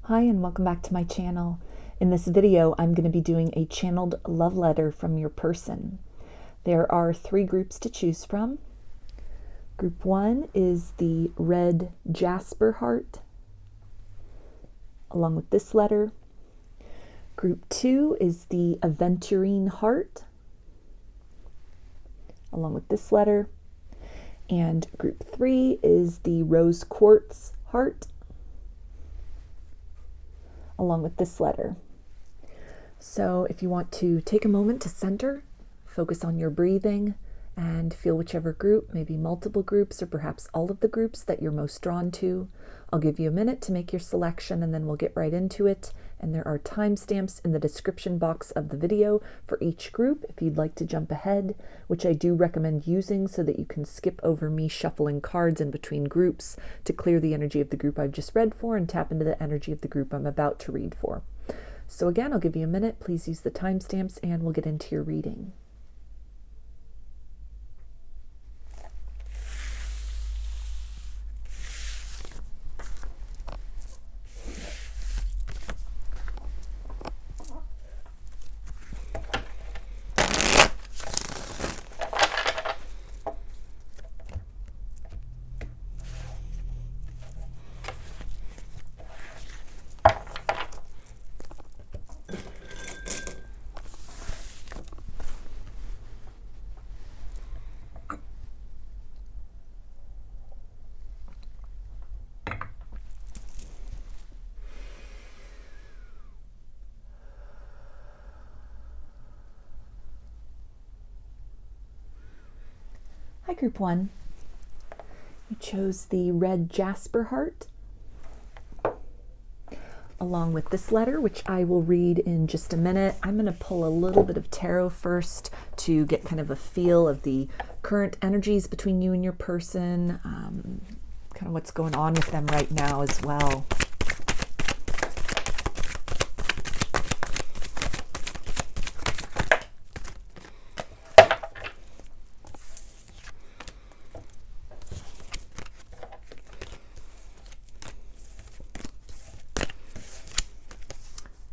Hi and welcome back to my channel. In this video, I'm going to be doing a channeled love letter from your person. There are 3 groups to choose from. Group 1 is the red Jasper heart, along with this letter. Group 2 is the Aventurine heart, along with this letter. And group 3 is the rose quartz heart, along with this letter. So if you want to take a moment to center, focus on your breathing, and feel whichever group, maybe multiple groups or perhaps all of the groups that you're most drawn to. I'll give you a minute to make your selection and then we'll get right into it. And there are timestamps in the description box of the video for each group if you'd like to jump ahead, which I do recommend using so that you can skip over me shuffling cards in between groups to clear the energy of the group I've just read for and tap into the energy of the group I'm about to read for. So again, I'll give you a minute. Please use the timestamps and we'll get into your reading. Hi, Group 1. You chose the red Jasper heart, along with this letter, which I will read in just a minute. I'm going to pull a little bit of tarot first to get kind of a feel of the current energies between you and your person, kind of what's going on with them right now as well.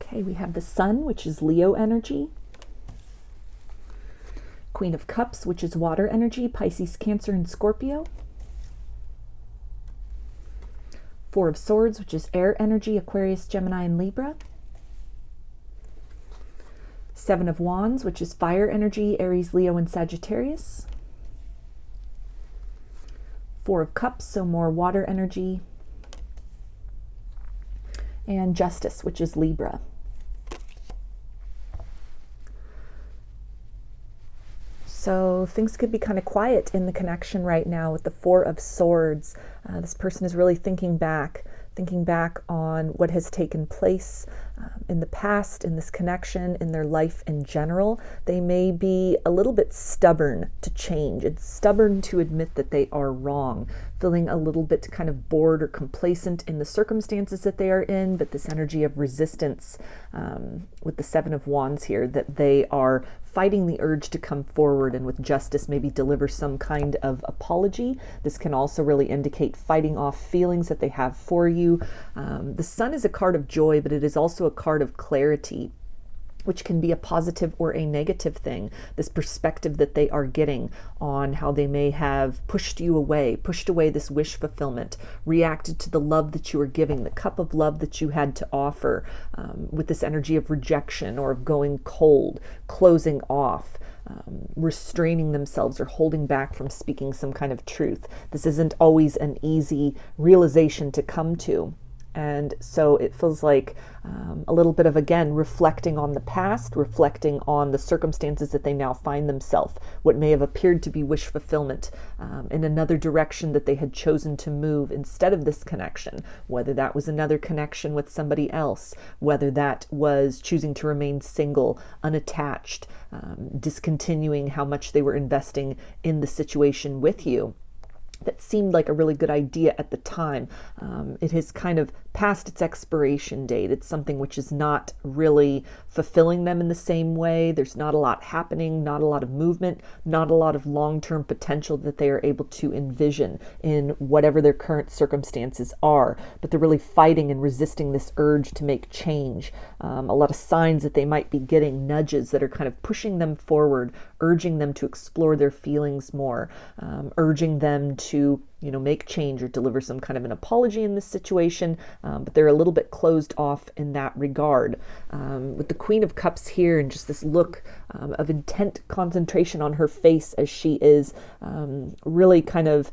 Okay, we have the Sun, which is Leo energy. Queen of Cups, which is water energy, Pisces, Cancer, and Scorpio. 4 of Swords, which is air energy, Aquarius, Gemini, and Libra. 7 of Wands, which is fire energy, Aries, Leo, and Sagittarius. 4 of Cups, so more water energy. And Justice, which is Libra. So things could be kind of quiet in the connection right now with the 4 of Swords. This person is really thinking back on what has taken place in the past, in this connection, in their life in general. They may be a little bit stubborn to change. It's stubborn to admit that they are wrong, feeling a little bit kind of bored or complacent in the circumstances that they are in, but this energy of resistance with the 7 of Wands here, that they are fighting the urge to come forward and with justice maybe deliver some kind of apology. This can also really indicate fighting off feelings that they have for you. The Sun is a card of joy, but it is also a card of clarity, which can be a positive or a negative thing. This perspective that they are getting on how they may have pushed away this wish fulfillment, reacted to the love that you were giving, the cup of love that you had to offer, with this energy of rejection or of going cold, closing off, restraining themselves or holding back from speaking some kind of truth. This isn't always an easy realization to come to. And so it feels like a little bit of, again, reflecting on the past, reflecting on the circumstances that they now find themselves, what may have appeared to be wish fulfillment in another direction that they had chosen to move instead of this connection, whether that was another connection with somebody else, whether that was choosing to remain single, unattached, discontinuing how much they were investing in the situation with you. that seemed like a really good idea at the time. It has kind of passed its expiration date. It's something which is not really fulfilling them in the same way. There's not a lot happening, not a lot of movement, not a lot of long-term potential that they are able to envision in whatever their current circumstances are. But they're really fighting and resisting this urge to make change. A lot of signs that they might be getting, nudges that are kind of pushing them forward, urging them to explore their feelings more, urging them to make change or deliver some kind of an apology in this situation, but they're a little bit closed off in that regard. With the Queen of Cups here and just this look of intent concentration on her face as she is really kind of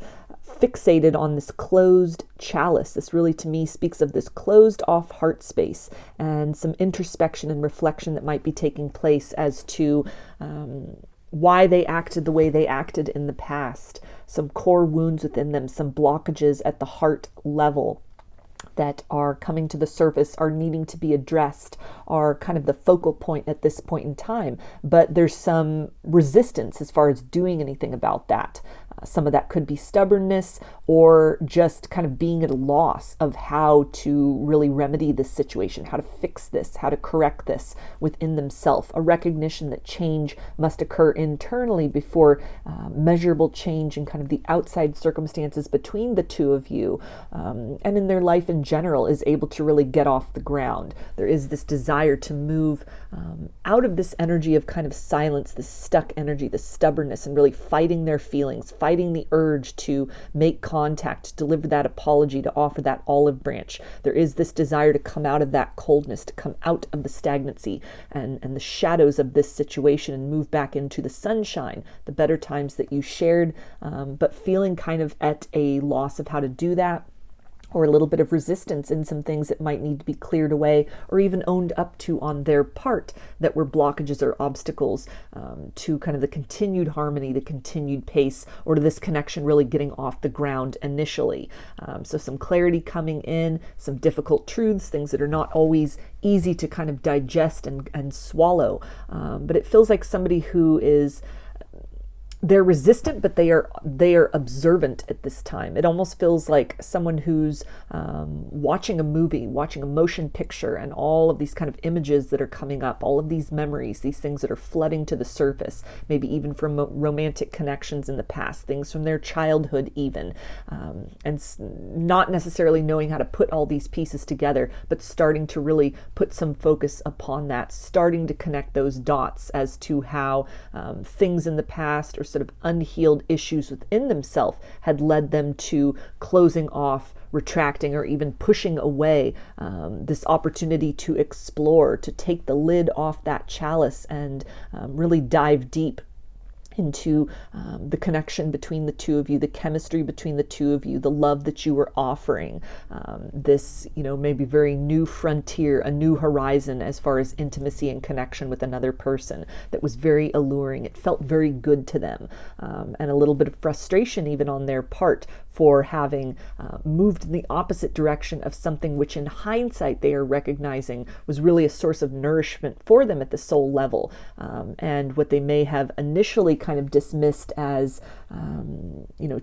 fixated on this closed chalice. This really, to me, speaks of this closed off heart space and some introspection and reflection that might be taking place as to why they acted the way they acted in the past, some core wounds within them, some blockages at the heart level that are coming to the surface, are needing to be addressed, are kind of the focal point at this point in time. But there's some resistance as far as doing anything about that. Some of that could be stubbornness or just kind of being at a loss of how to really remedy this situation, how to fix this, how to correct this within themselves. A recognition that change must occur internally before measurable change in kind of the outside circumstances between the two of you and in their life in general is able to really get off the ground. There is this desire to move out of this energy of kind of silence, this stuck energy, this stubbornness, and really fighting their feelings, fighting the urge to make contact, to deliver that apology, to offer that olive branch. There is this desire to come out of that coldness, to come out of the stagnancy and the shadows of this situation and move back into the sunshine, the better times that you shared, but feeling kind of at a loss of how to do that, or a little bit of resistance in some things that might need to be cleared away or even owned up to on their part that were blockages or obstacles to kind of the continued harmony, the continued pace, or to this connection really getting off the ground initially. So some clarity coming in, some difficult truths, things that are not always easy to kind of digest and swallow. But it feels like somebody who is they're resistant, but they are observant at this time. It almost feels like someone who's watching a movie, watching a motion picture, and all of these kind of images that are coming up, all of these memories, these things that are flooding to the surface, maybe even from romantic connections in the past, things from their childhood even, and not necessarily knowing how to put all these pieces together, but starting to really put some focus upon that, starting to connect those dots as to how things in the past or sort of unhealed issues within themselves had led them to closing off, retracting, or even pushing away this opportunity to explore, to take the lid off that chalice and really dive deep into the connection between the two of you, the chemistry between the two of you, the love that you were offering, this, maybe very new frontier, a new horizon as far as intimacy and connection with another person that was very alluring. It felt very good to them, and a little bit of frustration even on their part for having moved in the opposite direction of something which in hindsight they are recognizing was really a source of nourishment for them at the soul level, and what they may have initially kind of dismissed as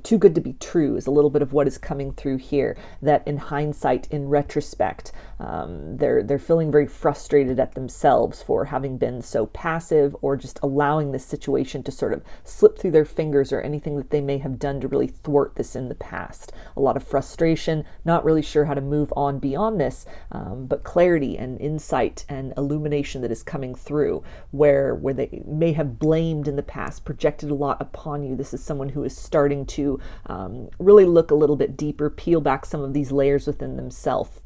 too good to be true is a little bit of what is coming through here, that in hindsight, in retrospect, they're feeling very frustrated at themselves for having been so passive or just allowing this situation to sort of slip through their fingers, or anything that they may have done to really thwart this in the past. A lot of frustration, not really sure how to move on beyond this, but clarity and insight and illumination that is coming through where they may have blamed in the past, projected a lot upon you. This is someone who is starting to really look a little bit deeper, peel back some of these layers within themselves.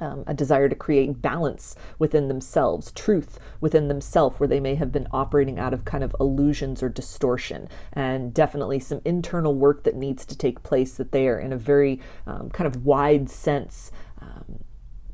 A desire to create balance within themselves, truth within themselves, where they may have been operating out of kind of illusions or distortion, and definitely some internal work that needs to take place, that they are in a very kind of wide sense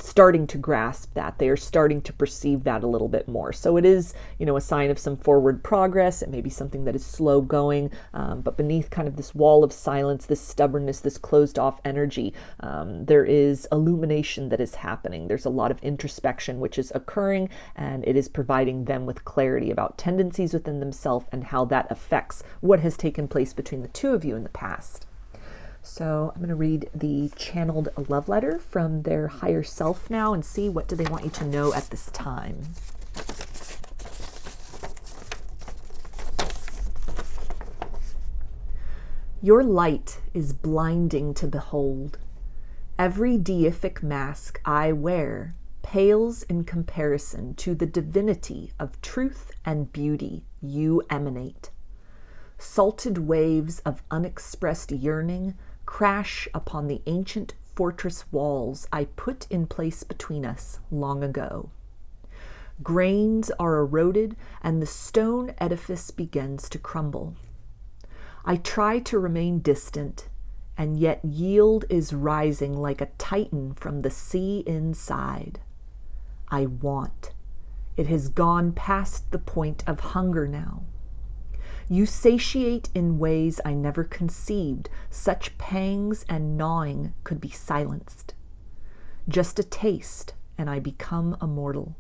starting to grasp that. They are starting to perceive that a little bit more. So it is, a sign of some forward progress. It may be something that is slow going, but beneath kind of this wall of silence, this stubbornness, this closed off energy, there is illumination that is happening. There's a lot of introspection which is occurring, and it is providing them with clarity about tendencies within themselves and how that affects what has taken place between the two of you in the past. So I'm going to read the channeled love letter from their higher self now and see what do they want you to know at this time. Your light is blinding to behold. Every deific mask I wear pales in comparison to the divinity of truth and beauty you emanate. Salted waves of unexpressed yearning crash upon the ancient fortress walls I put in place between us long ago. Grains are eroded and the stone edifice begins to crumble. I try to remain distant, and yet yield is rising like a titan from the sea inside. I want. It has gone past the point of hunger now. You satiate in ways I never conceived. Such pangs and gnawing could be silenced. Just a taste, and I become immortal.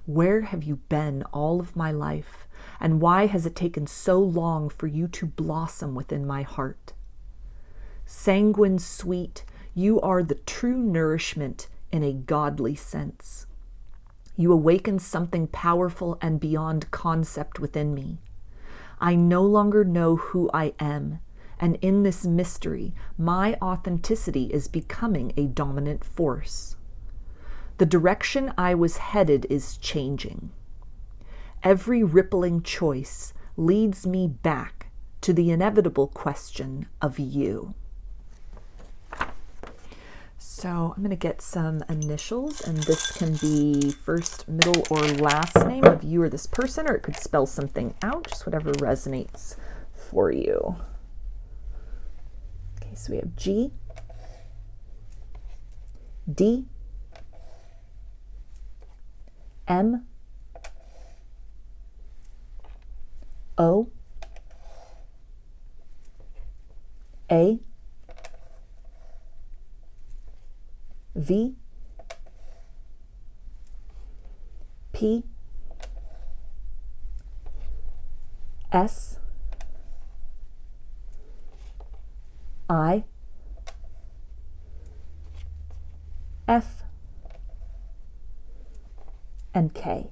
Where have you been all of my life, and why has it taken so long for you to blossom within my heart? Sanguine sweet, you are the true nourishment in a godly sense. You awaken something powerful and beyond concept within me. I no longer know who I am, and in this mystery, my authenticity is becoming a dominant force. The direction I was headed is changing. Every rippling choice leads me back to the inevitable question of you. So I'm going to get some initials, and this can be first, middle, or last name of you or this person, or it could spell something out, just whatever resonates for you. Okay, so we have G, D, M, O, A, V, P, S, I, F, and K.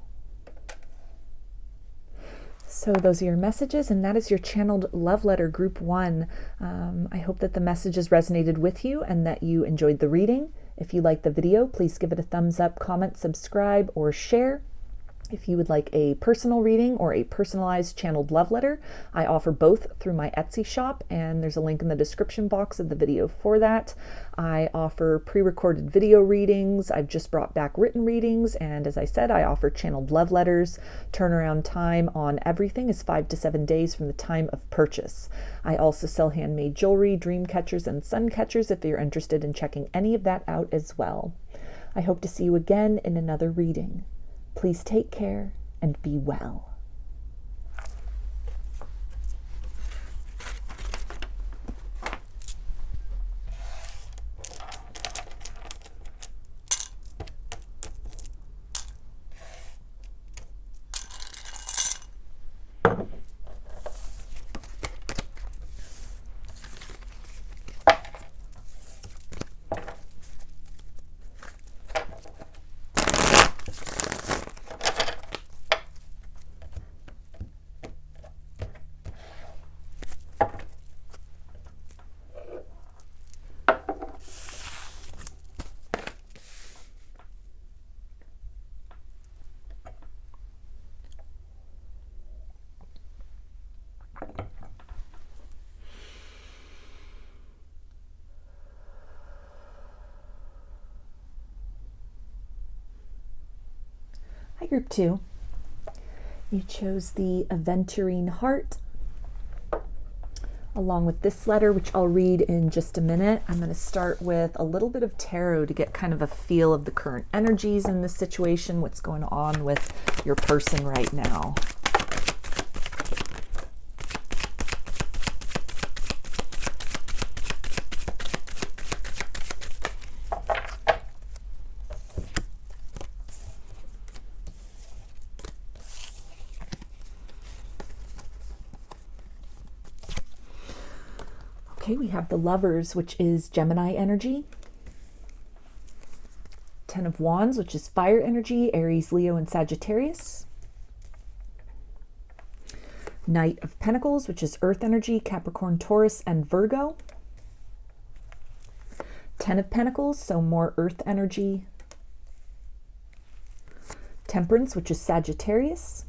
So those are your messages, and that is your channeled love letter, group 1. I hope that the messages resonated with you and that you enjoyed the reading. If you liked the video, please give it a thumbs up, comment, subscribe, or share. If you would like a personal reading or a personalized channeled love letter, I offer both through my Etsy shop, and there's a link in the description box of the video for that. I offer pre-recorded video readings. I've just brought back written readings, and as I said, I offer channeled love letters. Turnaround time on everything is 5 to 7 days from the time of purchase. I also sell handmade jewelry, dream catchers, and sun catchers if you're interested in checking any of that out as well. I hope to see you again in another reading. Please take care and be well. Hi, group 2. You chose the Aventurine heart, along with this letter, which I'll read in just a minute. I'm going to start with a little bit of tarot to get kind of a feel of the current energies in this situation, what's going on with your person right now. Okay, we have the Lovers, which is Gemini energy. Ten of Wands, which is fire energy, Aries, Leo, and Sagittarius. Knight of Pentacles, which is earth energy, Capricorn, Taurus, and Virgo. Ten of Pentacles, so more earth energy. Temperance, which is Sagittarius.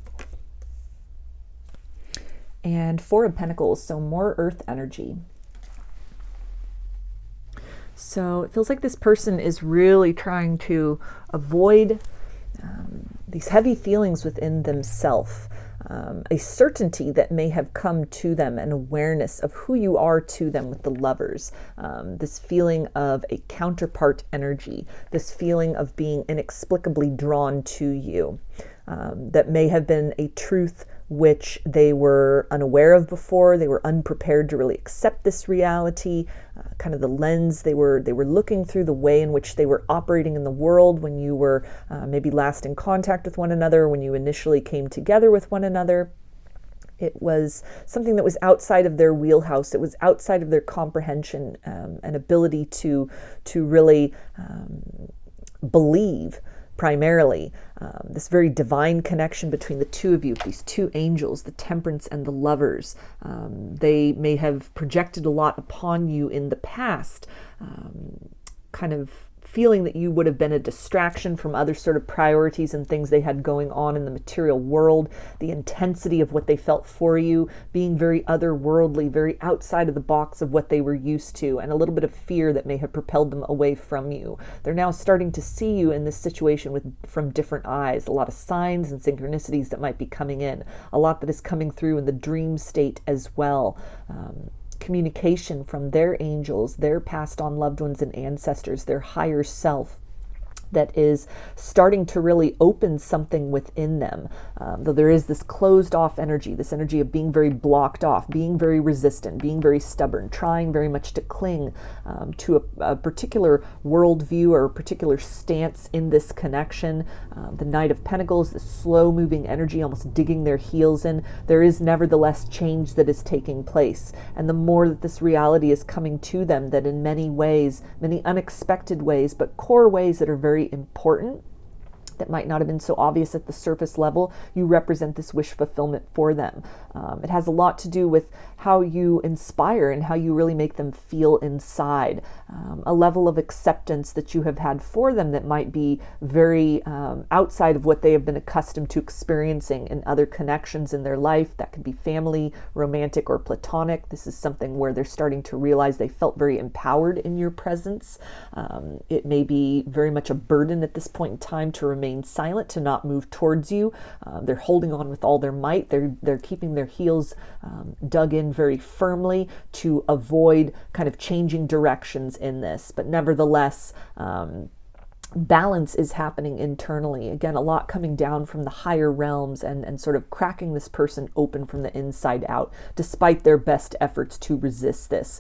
And Four of Pentacles, so more earth energy. So it feels like this person is really trying to avoid these heavy feelings within themselves, a certainty that may have come to them, an awareness of who you are to them with the Lovers, this feeling of a counterpart energy, this feeling of being inexplicably drawn to you, that may have been a truth which they were unaware of before. They were unprepared to really accept this reality, kind of the lens they were looking through, the way in which they were operating in the world when you were maybe last in contact with one another, when you initially came together with one another. It was something that was outside of their wheelhouse. It was outside of their comprehension and ability to really believe. Primarily, this very divine connection between the two of you, these two angels, the Temperance and the Lovers. They may have projected a lot upon you in the past, kind of feeling that you would have been a distraction from other sort of priorities and things they had going on in the material world, the intensity of what they felt for you, being very otherworldly, very outside of the box of what they were used to, and a little bit of fear that may have propelled them away from you. They're now starting to see you in this situation from different eyes, a lot of signs and synchronicities that might be coming in, a lot that is coming through in the dream state as well. Communication from their angels, their passed on loved ones and ancestors, their higher self, that is starting to really open something within them. Though there is this closed off energy, this energy of being very blocked off, being very resistant, being very stubborn, trying very much to cling to a particular worldview or a particular stance in this connection. The Knight of Pentacles, this slow moving energy, almost digging their heels in. There is nevertheless change that is taking place. And the more that this reality is coming to them, that in many ways, many unexpected ways, but core ways that are very important, that might not have been so obvious at the surface level, you represent this wish fulfillment for them. It has a lot to do with how you inspire and how you really make them feel inside. A level of acceptance that you have had for them that might be very outside of what they have been accustomed to experiencing in other connections in their life. That could be family, romantic, or platonic. This is something where they're starting to realize they felt very empowered in your presence. It may be very much a burden at this point in time to remain silent, to not move towards you. They're holding on with all their might. They're keeping their heels dug in very firmly to avoid kind of changing directions in this. But nevertheless, balance is happening internally. Again, a lot coming down from the higher realms and sort of cracking this person open from the inside out, despite their best efforts to resist this,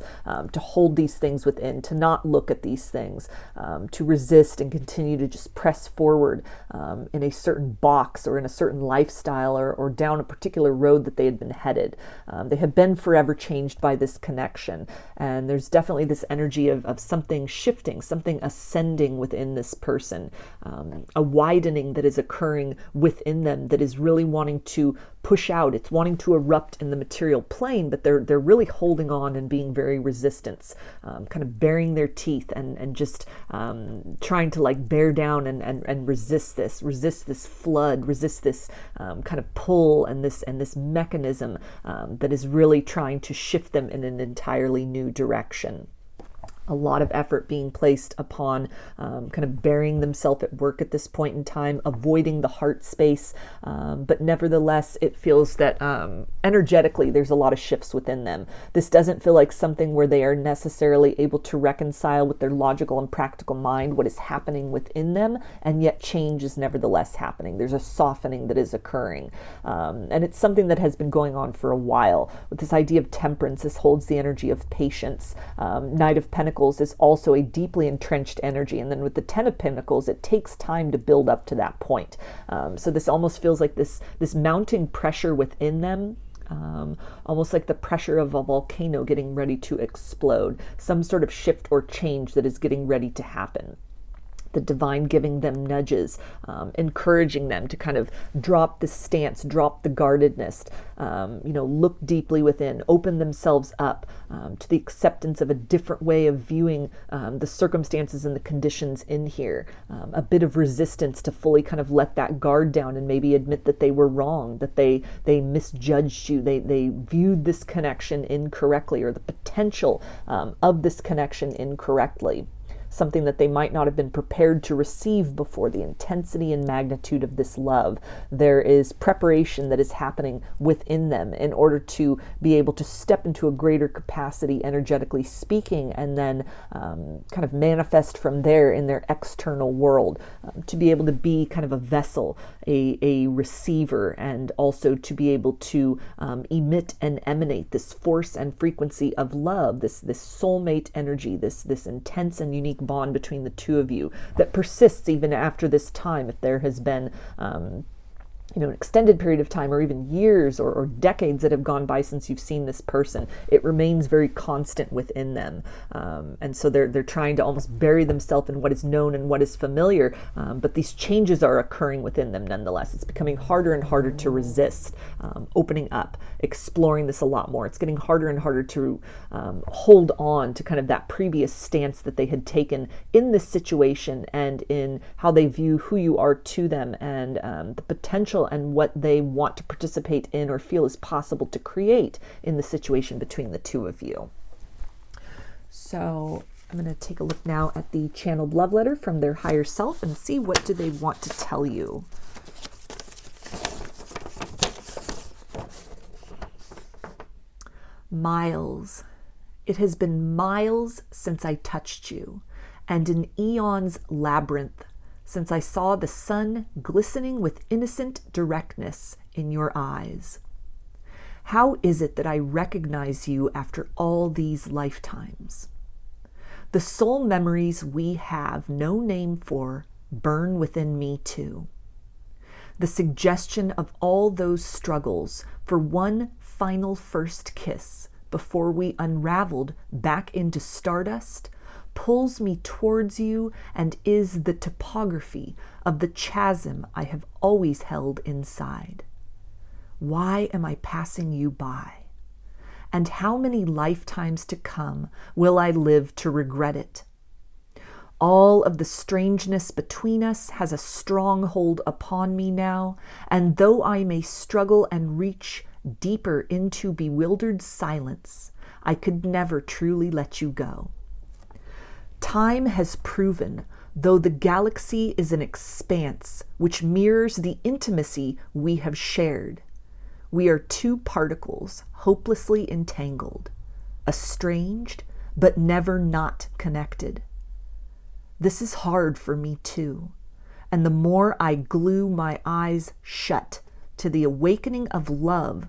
to hold these things within, to not look at these things, to resist and continue to just press forward in a certain box or in a certain lifestyle or down a particular road that they had been headed. They have been forever changed by this connection. And there's definitely this energy of something shifting, something ascending within this person, a widening that is occurring within them that is really wanting to push out. It's wanting to erupt in the material plane, but they're really holding on and being very resistant, kind of baring their teeth and just trying to like bear down and resist this flood, resist this kind of pull and this mechanism that is really trying to shift them in an entirely new direction. A lot of effort being placed upon kind of burying themselves at work at this point in time, avoiding the heart space. But nevertheless, it feels that energetically there's a lot of shifts within them. This doesn't feel like something where they are necessarily able to reconcile with their logical and practical mind what is happening within them, and yet change is nevertheless happening. There's a softening that is occurring. And it's something that has been going on for a while. With this idea of temperance, this holds the energy of patience. Knight of Pentacles is also a deeply entrenched energy. And then with the Ten of Pentacles, it takes time to build up to that point. So this almost feels like this mounting pressure within them almost like the pressure of a volcano getting ready to explode, some sort of shift or change that is getting ready to happen. The divine giving them nudges, encouraging them to kind of drop the stance, drop the guardedness, look deeply within, open themselves up to the acceptance of a different way of viewing the circumstances and the conditions in here. A bit of resistance to fully kind of let that guard down and maybe admit that they were wrong, that they misjudged you, they viewed this connection incorrectly, or the potential of this connection incorrectly. Something that they might not have been prepared to receive before, the intensity and magnitude of this love. There is preparation that is happening within them in order to be able to step into a greater capacity, energetically speaking, and then kind of manifest from there in their external world, to be able to be kind of a vessel, a receiver, and also to be able to emit and emanate this force and frequency of love, this soulmate energy, this intense and unique bond between the two of you that persists even after this time. If there has been an extended period of time, or even years or decades that have gone by since you've seen this person, it remains very constant within them. And so they're trying to almost bury themselves in what is known and what is familiar, but these changes are occurring within them nonetheless. It's becoming harder and harder to resist, opening up, exploring this a lot more. It's getting harder and harder to hold on to kind of that previous stance that they had taken in this situation and in how they view who you are to them, and the potential and what they want to participate in or feel is possible to create in the situation between the two of you. So I'm going to take a look now at the channeled love letter from their higher self and see what do they want to tell you. Miles. It has been miles since I touched you, and an eon's labyrinth since I saw the sun glistening with innocent directness in your eyes. How is it that I recognize you after all these lifetimes? The soul memories we have no name for burn within me too. The suggestion of all those struggles for one final first kiss before we unraveled back into stardust pulls me towards you and is the topography of the chasm I have always held inside. Why am I passing you by? And how many lifetimes to come will I live to regret it? All of the strangeness between us has a strong hold upon me now, and though I may struggle and reach deeper into bewildered silence, I could never truly let you go. Time has proven, though the galaxy is an expanse which mirrors the intimacy we have shared, we are two particles hopelessly entangled, estranged, but never not connected. This is hard for me too, and the more I glue my eyes shut to the awakening of love,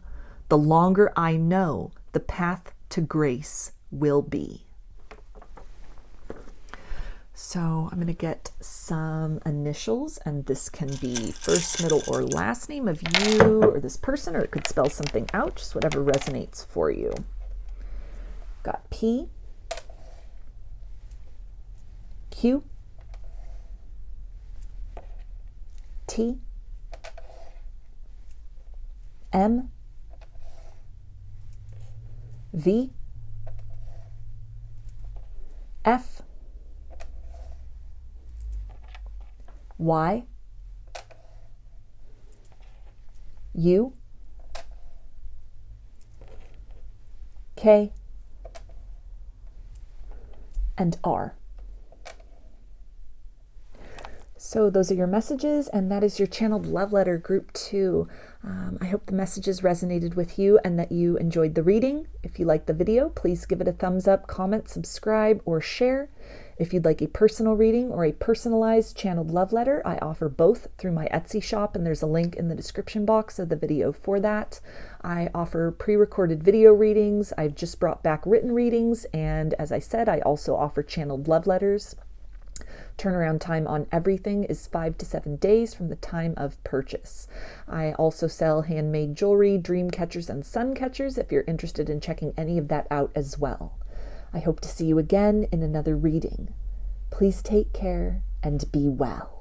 the longer I know the path to grace will be. So I'm going to get some initials, and this can be first, middle, or last name of you or this person, or it could spell something out, just whatever resonates for you. Got P, Q, T, M, V, F, Y, U, K, and R. So those are your messages, and that is your channeled love letter group 2. I hope the messages resonated with you and that you enjoyed the reading. If you liked the video, please give it a thumbs up, comment, subscribe, or share. If you'd like a personal reading or a personalized channeled love letter, I offer both through my Etsy shop, and there's a link in the description box of the video for that. I offer pre-recorded video readings. I've just brought back written readings, and as I said, I also offer channeled love letters. Turnaround time on everything is 5 to 7 days from the time of purchase. I also sell handmade jewelry, dreamcatchers, and suncatchers if you're interested in checking any of that out as well. I hope to see you again in another reading. Please take care and be well.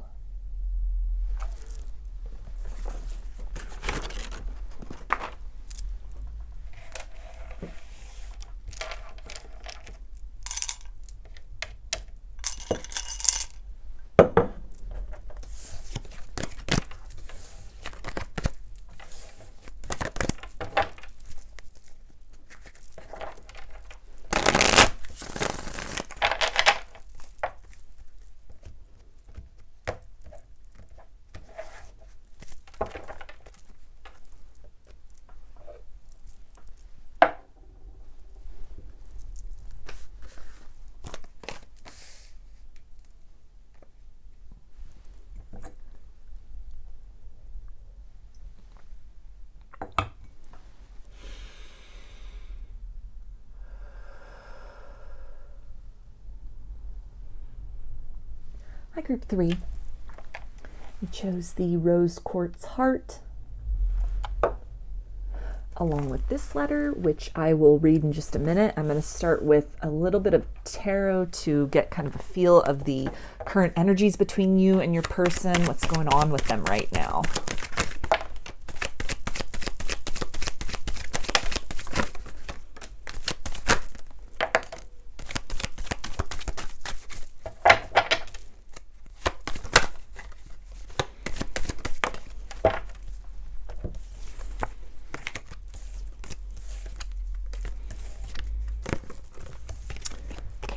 Hi, Group 3. We chose the Rose Quartz Heart, along with this letter, which I will read in just a minute. I'm going to start with a little bit of tarot to get kind of a feel of the current energies between you and your person, what's going on with them right now.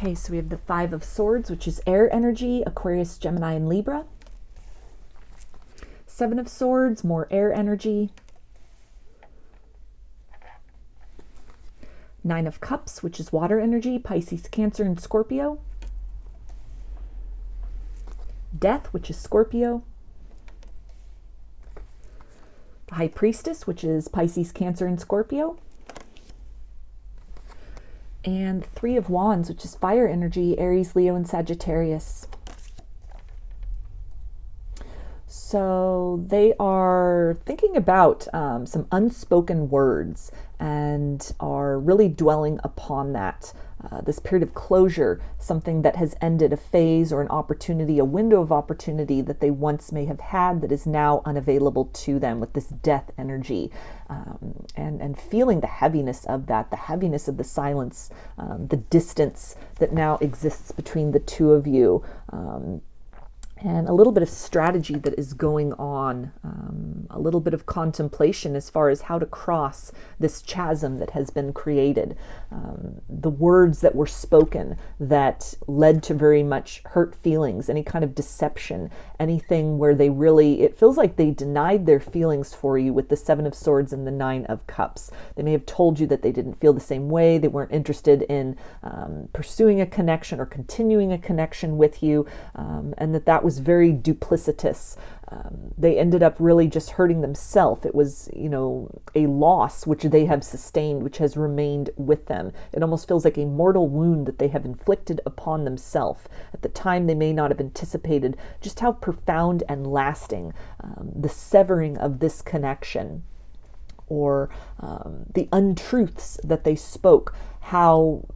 Okay, so we have the Five of Swords, which is air energy, Aquarius, Gemini, and Libra. Seven of Swords, more air energy. Nine of Cups, which is water energy, Pisces, Cancer, and Scorpio. Death, which is Scorpio. The High Priestess, which is Pisces, Cancer, and Scorpio. And Three of Wands, which is fire energy, Aries, Leo, and Sagittarius. So they are thinking about some unspoken words and are really dwelling upon that. This period of closure, something that has ended, a phase or an opportunity, a window of opportunity that they once may have had that is now unavailable to them with this death energy, and feeling the heaviness of that, the heaviness of the silence, the distance that now exists between the two of you. And a little bit of strategy that is going on, a little bit of contemplation as far as how to cross this chasm that has been created. The words that were spoken that led to very much hurt feelings, any kind of deception, anything where they really, it feels like they denied their feelings for you with the Seven of Swords and the Nine of Cups. They may have told you that they didn't feel the same way, they weren't interested in pursuing a connection or continuing a connection with you, and that was very duplicitous. They ended up really just hurting themselves. It was, a loss which they have sustained, which has remained with them. It almost feels like a mortal wound that they have inflicted upon themselves. At the time, they may not have anticipated just how profound and lasting the severing of this connection, or the untruths that they spoke, how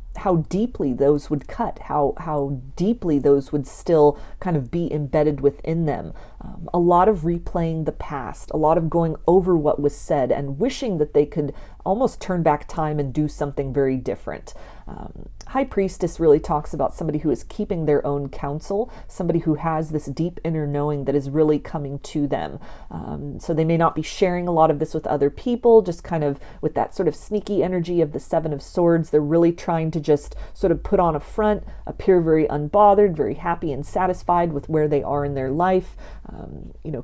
deeply those would cut, how deeply those would still kind of be embedded within them. A lot of replaying the past, a lot of going over what was said and wishing that they could almost turn back time and do something very different. High Priestess really talks about somebody who is keeping their own counsel, somebody who has this deep inner knowing that is really coming to them. So they may not be sharing a lot of this with other people, just kind of with that sort of sneaky energy of the Seven of Swords. They're really trying to just sort of put on a front, appear very unbothered, very happy and satisfied with where they are in their life,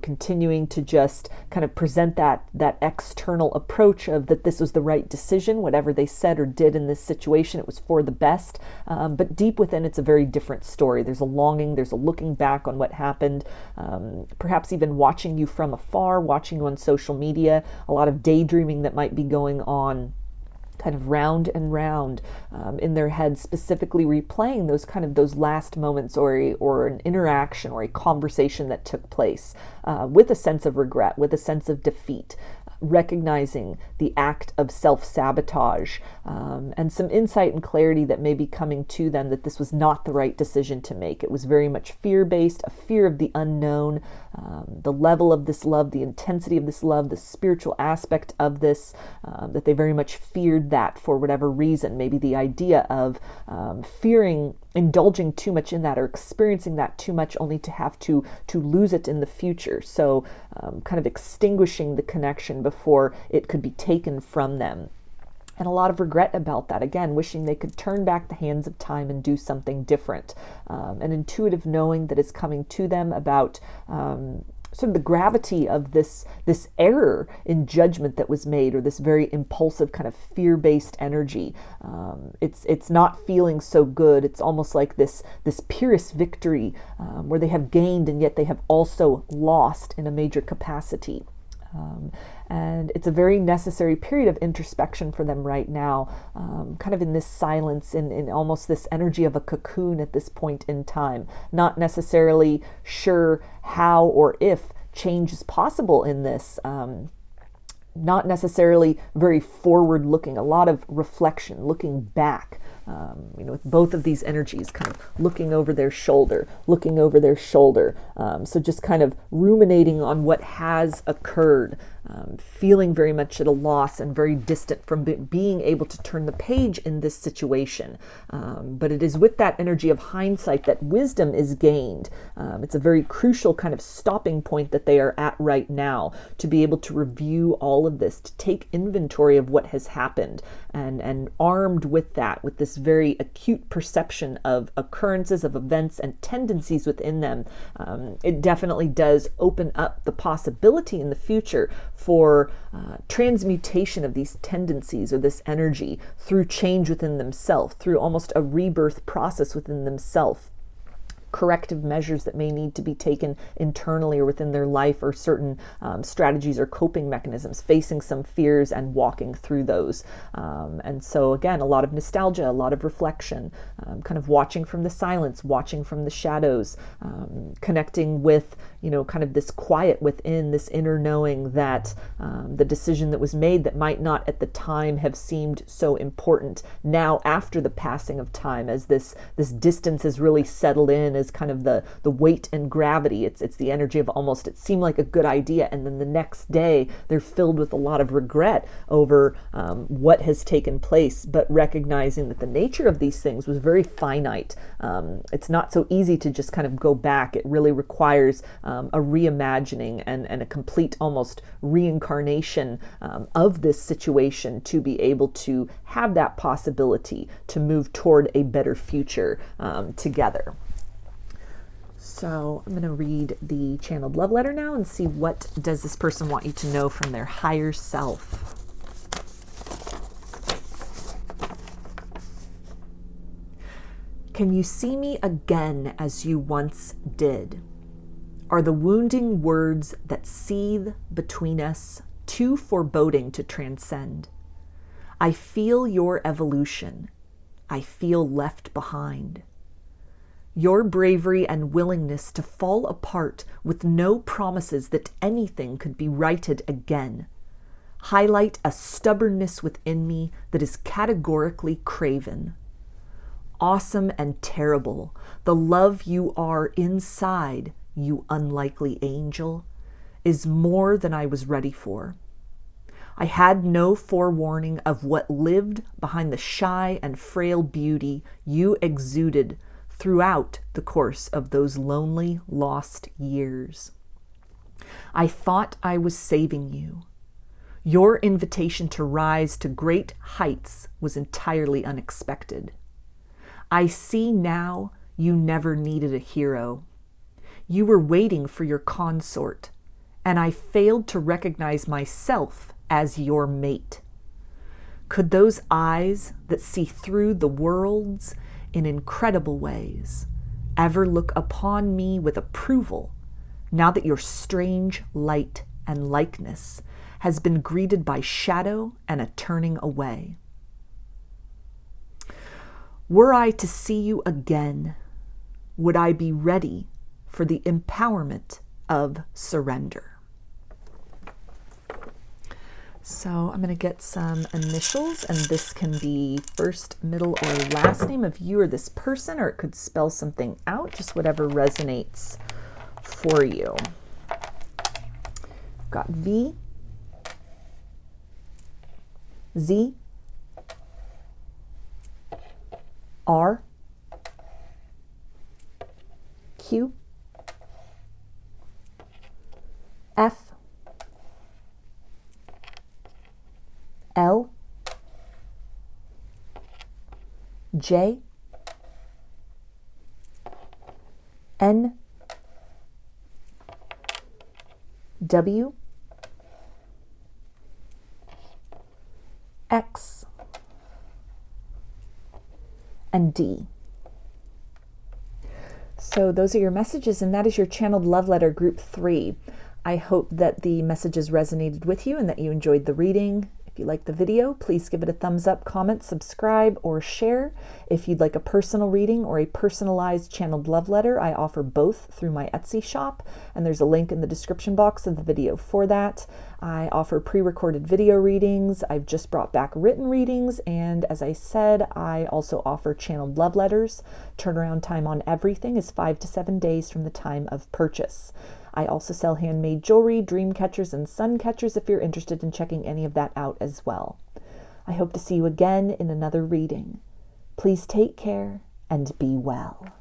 continuing to just kind of present that external approach of that this was the right decision, whatever they said or did in this situation, it was for the best. But deep within, it's a very different story. There's a longing, there's a looking back on what happened, perhaps even watching you from afar, watching you on social media, a lot of daydreaming that might be going on, kind of round and round in their head, specifically replaying those last moments or an interaction or a conversation that took place with a sense of regret, with a sense of defeat, recognizing the act of self-sabotage, and some insight and clarity that may be coming to them that this was not the right decision to make. It was very much fear-based, a fear of the unknown, the level of this love, the intensity of this love, the spiritual aspect of this, that they very much feared that for whatever reason. Maybe the idea of fearing indulging too much in that or experiencing that too much only to have to lose it in the future. So kind of extinguishing the connection before it could be taken from them. And a lot of regret about that. Again, wishing they could turn back the hands of time and do something different. An intuitive knowing that is coming to them about sort of the gravity of this error in judgment that was made, or this very impulsive kind of fear-based energy. It's not feeling so good. It's almost like this Pyrrhus victory where they have gained and yet they have also lost in a major capacity. And it's a very necessary period of introspection for them right now, kind of in this silence, in almost this energy of a cocoon at this point in time. Not necessarily sure how or if change is possible in this. Not necessarily very forward looking, a lot of reflection, looking back. With both of these energies kind of looking over their shoulder. So just kind of ruminating on what has occurred, feeling very much at a loss and very distant from being able to turn the page in this situation. But it is with that energy of hindsight that wisdom is gained. It's a very crucial kind of stopping point that they are at right now, to be able to review all of this, to take inventory of what has happened, and armed with that, with this very acute perception of occurrences, of events and tendencies within them, it definitely does open up the possibility in the future for transmutation of these tendencies or this energy through change within themselves, through almost a rebirth process within themselves. Corrective measures that may need to be taken internally or within their life, or certain strategies or coping mechanisms, facing some fears and walking through those. And so again, a lot of nostalgia, a lot of reflection, kind of watching from the silence, watching from the shadows, connecting with, kind of this quiet within, this inner knowing that the decision that was made that might not at the time have seemed so important, now after the passing of time, as this distance has really settled in, as kind of the weight and gravity. It's the energy of almost, it seemed like a good idea, and then the next day they're filled with a lot of regret over what has taken place, but recognizing that the nature of these things was very finite. It's not so easy to just kind of go back. It really requires a reimagining and a complete almost reincarnation of this situation to be able to have that possibility to move toward a better future together. So I'm going to read the channeled love letter now and see, what does this person want you to know from their higher self? Can you see me again as you once did? Are the wounding words that seethe between us too foreboding to transcend? I feel your evolution. I feel left behind. Your bravery and willingness to fall apart with no promises that anything could be righted again highlight a stubbornness within me that is categorically craven. Awesome and terrible, the love you are inside, you unlikely angel, is more than I was ready for. I had no forewarning of what lived behind the shy and frail beauty you exuded throughout the course of those lonely, lost years. I thought I was saving you. Your invitation to rise to great heights was entirely unexpected. I see now you never needed a hero. You were waiting for your consort, and I failed to recognize myself as your mate. Could those eyes that see through the worlds in incredible ways ever look upon me with approval, now that your strange light and likeness has been greeted by shadow and a turning away? Were I to see you again, would I be ready for the empowerment of surrender? So I'm going to get some initials, and this can be first, middle, or last name of you or this person, or it could spell something out, just whatever resonates for you. Got V, Z, R, Q, F, L, J, N, W, X, and D. So those are your messages, and that is your channeled love letter group 3. I hope that the messages resonated with you and that you enjoyed the reading. If you liked the video, please give it a thumbs up, comment, subscribe, or share. If you'd like a personal reading or a personalized channeled love letter, I offer both through my Etsy shop, and there's a link in the description box of the video for that. I offer pre-recorded video readings. I've just brought back written readings, and as I said, I also offer channeled love letters. Turnaround time on everything is 5 to 7 days from the time of purchase. I also sell handmade jewelry, dreamcatchers, and suncatchers if you're interested in checking any of that out as well. I hope to see you again in another reading. Please take care and be well.